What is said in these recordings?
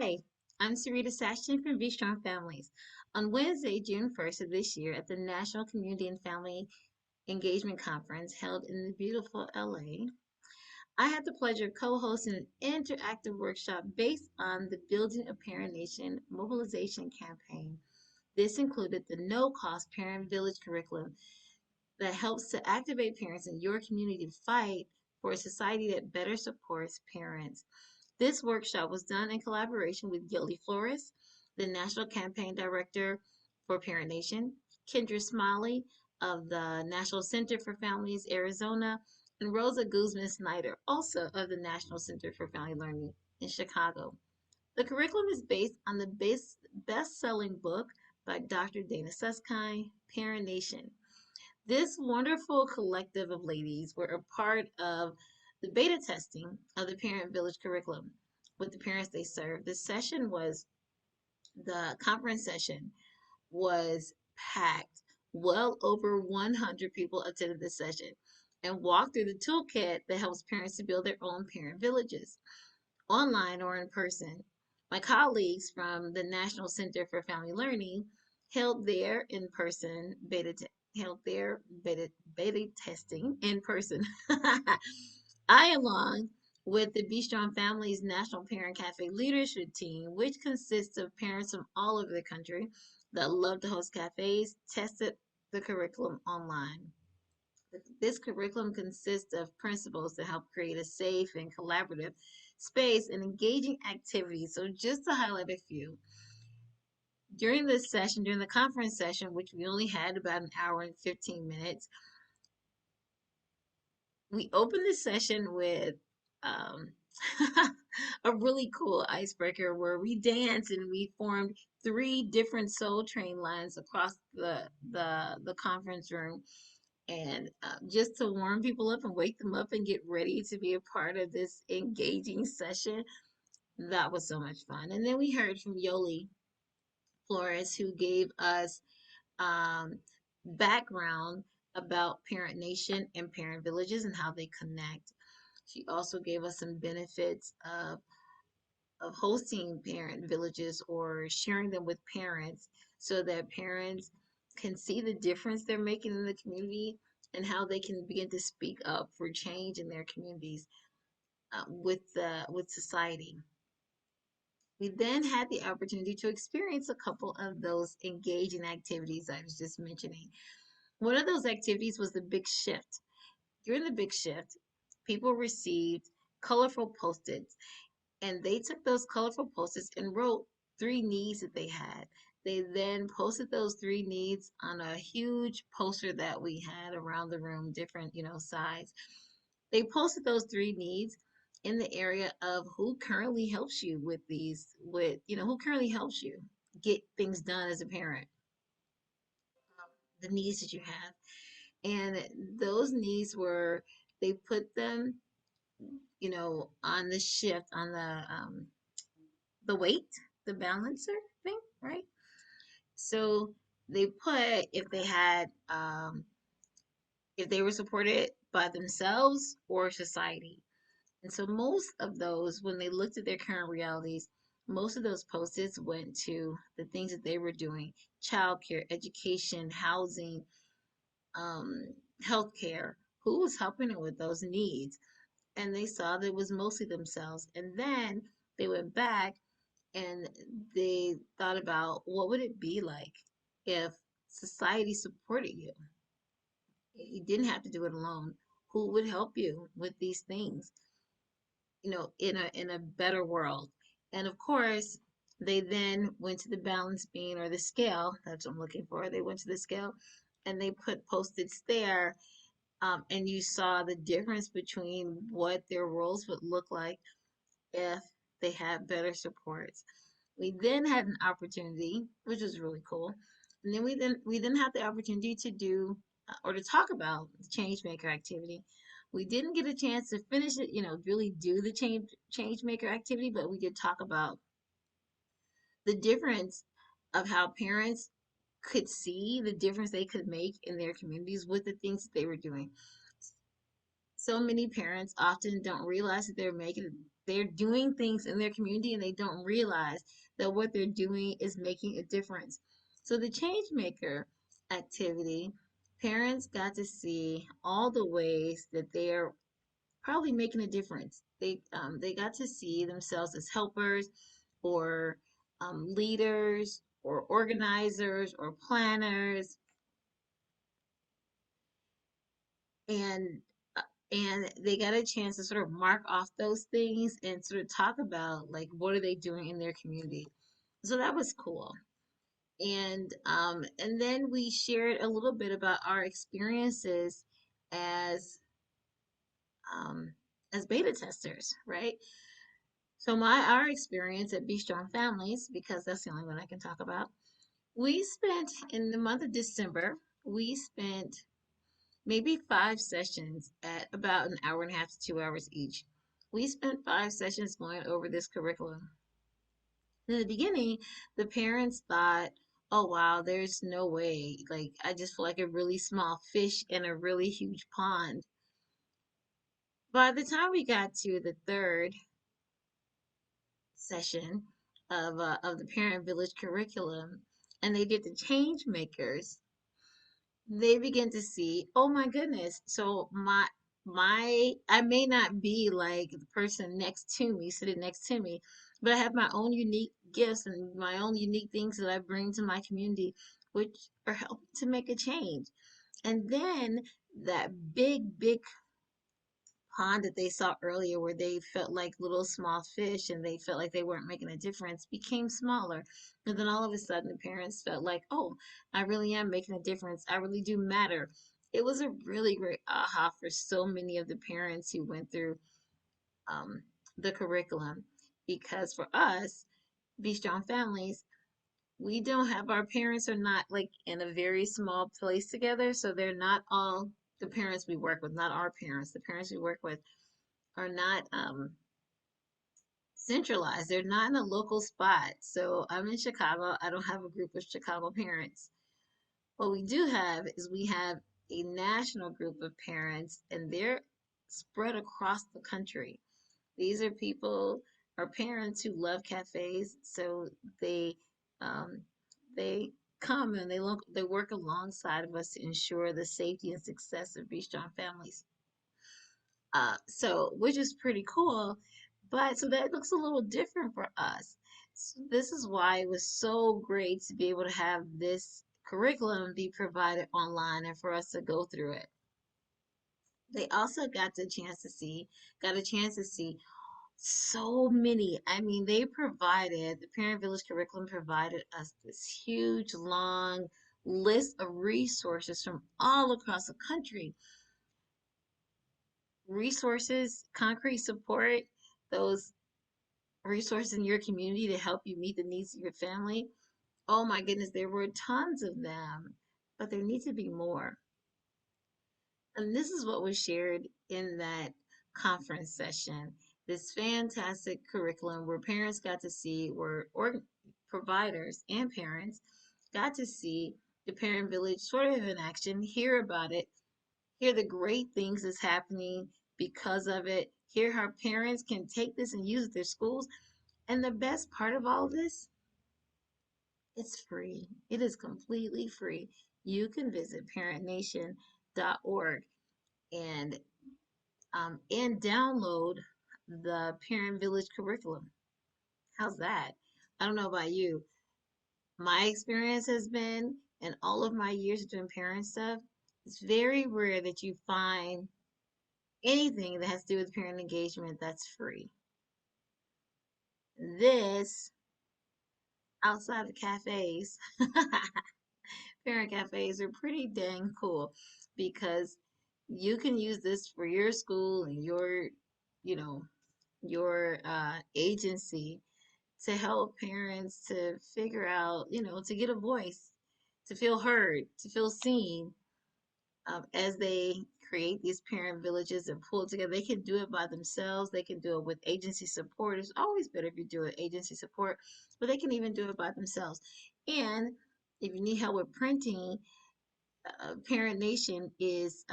Hi, I'm Sarita Sashington from Be Strong Families. On Wednesday, June 1st of this year, at the National Community and Family Engagement Conference held in the beautiful LA, I had the pleasure of co-hosting an interactive workshop based on the Building a Parent Nation mobilization campaign. This included the no-cost Parent Village curriculum that helps to activate parents in your community to fight for a society that better supports parents. This workshop was done in collaboration with Yoli Flores, the National Campaign Director for Parent Nation, Kendra Smiley of the National Center for Families Arizona, and Rosa Guzman Snyder, also of the National Center for Family Learning in Chicago. The curriculum is based on the best-selling book by Dr. Dana Suskind, Parent Nation. This wonderful collective of ladies were a part of the beta testing of the Parent Village curriculum with the parents they serve. The conference session was packed. Well over 100 people attended this session and walked through the toolkit that helps parents to build their own parent villages, online or in person. My colleagues from the National Center for Family Learning held their in-person held their beta testing in person. I, along with the Be Strong Families National Parent Cafe leadership team, which consists of parents from all over the country that love to host cafes, tested the curriculum online. This curriculum consists of principles to help create a safe and collaborative space and engaging activities. So, just to highlight a few, during the conference session, which we only had about an hour and 15 minutes, we opened the session with um, a really cool icebreaker where we danced and we formed three different soul train lines across the conference room, and just to warm people up and wake them up and get ready to be a part of this engaging session. That was so much fun. And then we heard from Yoli Flores, who gave us um, background about Parent Nation and Parent Villages and how they connect. She also gave us some benefits of hosting parent villages or sharing them with parents so that parents can see the difference they're making in the community and how they can begin to speak up for change in their communities with society. We then had the opportunity to experience a couple of those engaging activities I was just mentioning. One of those activities was the big shift. During the big shift, people received colorful post-its, and they took those colorful post-its and wrote three needs that they had. They then posted those three needs on a huge poster that we had around the room, different, size. They posted those three needs in the area of who currently helps you who currently helps you get things done as a parent, the needs that you have. And those needs were, they put them, on the shift, on the weight, the balancer thing, right? So they put if they were supported by themselves or society. And so most of those, when they looked at their current realities, most of those post-its went to the things that they were doing: childcare, education, housing, um, healthcare. Who was helping them with those needs? And they saw that it was mostly themselves. And then they went back and they thought about what would it be like if society supported you. You didn't have to do it alone. Who would help you with these things, in a better world? And of course, they then went to the balance beam or the scale. That's what I'm looking for. They went to the scale and they put post-its there, and you saw the difference between what their roles would look like if they had better supports. We then had an opportunity, which was really cool. And then we then had the opportunity to do or to talk about the change maker activity. We didn't get a chance to finish it, really do the change maker activity, but we did talk about the difference of how parents could see the difference they could make in their communities with the things that they were doing. So many parents often don't realize that they're making they're doing things in their community and they don't realize that what they're doing is making a difference. So the change maker activity, parents got to see all the ways that they're probably making a difference. They got to see themselves as helpers or leaders or organizers or planners, and uh, and they got a chance to sort of mark off those things and sort of talk about like what are they doing in their community. So that was cool. And then we shared a little bit about our experiences as um, as beta testers, right? So our experience at Be Strong Families, because that's the only one I can talk about, we spent in the month of December, we spent maybe 5 sessions at about an hour and a half to 2 hours each. We spent 5 sessions going over this curriculum. In the beginning, the parents thought, oh wow, there's no way. Like, I just feel like a really small fish in a really huge pond. By the time we got to the third session of the Parent Village curriculum, and they did the change makers, they begin to see, oh my goodness, so my I may not be like the person next to me, sitting next to me, but I have my own unique gifts and my own unique things that I bring to my community, which are helping to make a change. And then that big pond that they saw earlier where they felt like little small fish and they felt like they weren't making a difference became smaller. And then all of a sudden the parents felt like, oh, I really am making a difference. I really do matter. It was a really great aha for so many of the parents who went through um, the curriculum. Because for us, Be Strong Families, we don't have, our parents are not like in a very small place together. So they're not all the parents we work with, not our parents. The parents we work with are not centralized. They're not in a local spot. So I'm in Chicago. I don't have a group of Chicago parents. What we do have is we have a national group of parents, and they're spread across the country. These are people, our parents who love cafes, so um, they come and they work alongside of us to ensure the safety and success of Be Strong Families. So which is pretty cool. But so that looks a little different for us. So this is why it was so great to be able to have this curriculum be provided online and for us to go through it. They also got a chance to see so many. I mean, the Parent Village curriculum provided us this huge, long list of resources from all across the country, resources, concrete support, those resources in your community to help you meet the needs of your family. Oh my goodness, there were tons of them, but there needs to be more. And this is what was shared in that conference session. This fantastic curriculum where parents got to see, providers and parents got to see the Parent Village sort of in action, hear about it, hear the great things that's happening because of it, hear how parents can take this and use it in their schools. And the best part of all this, it's free. It is completely free. You can visit parentnation.org and and download the Parent Village curriculum. How's that? I don't know about you. My experience has been in all of my years of doing parent stuff, it's very rare that you find anything that has to do with parent engagement that's free. This, outside of cafes, parent cafes are pretty dang cool because you can use this for your school and you know, your agency to help parents to figure out, to get a voice, to feel heard, to feel seen as they create these parent villages and pull together. They can do it by themselves. They can do it with agency support. It's always better if you do it agency support, but they can even do it by themselves. And if you need help with printing, Parent Nation is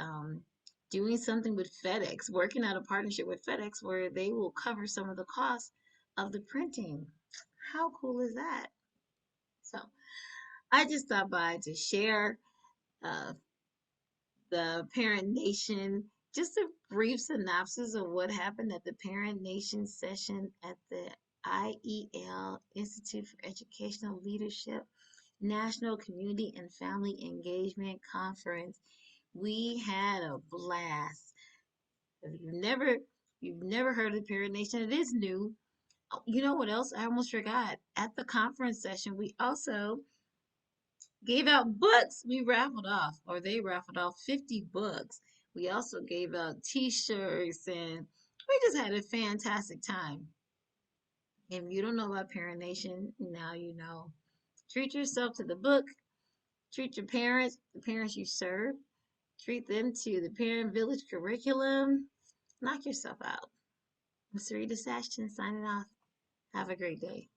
doing something with FedEx, working out a partnership with FedEx where they will cover some of the costs of the printing. How cool is that? So I just stopped by to share uh, the Parent Nation, just a brief synopsis of what happened at the Parent Nation session at the IEL Institute for Educational Leadership National Community and Family Engagement Conference. We had a blast. If you've never heard of the Parent Nation, it is new. Oh, you know what else? I almost forgot. At the conference session, we also gave out books. We raffled off, or they raffled off 50 books. We also gave out t-shirts, and we just had a fantastic time. If you don't know about Parent Nation, now you know. Treat yourself to the book. Treat your parents, the parents you serve. Treat them to the Parent Village curriculum. Knock yourself out. I'm Sarita Sashington signing off. Have a great day.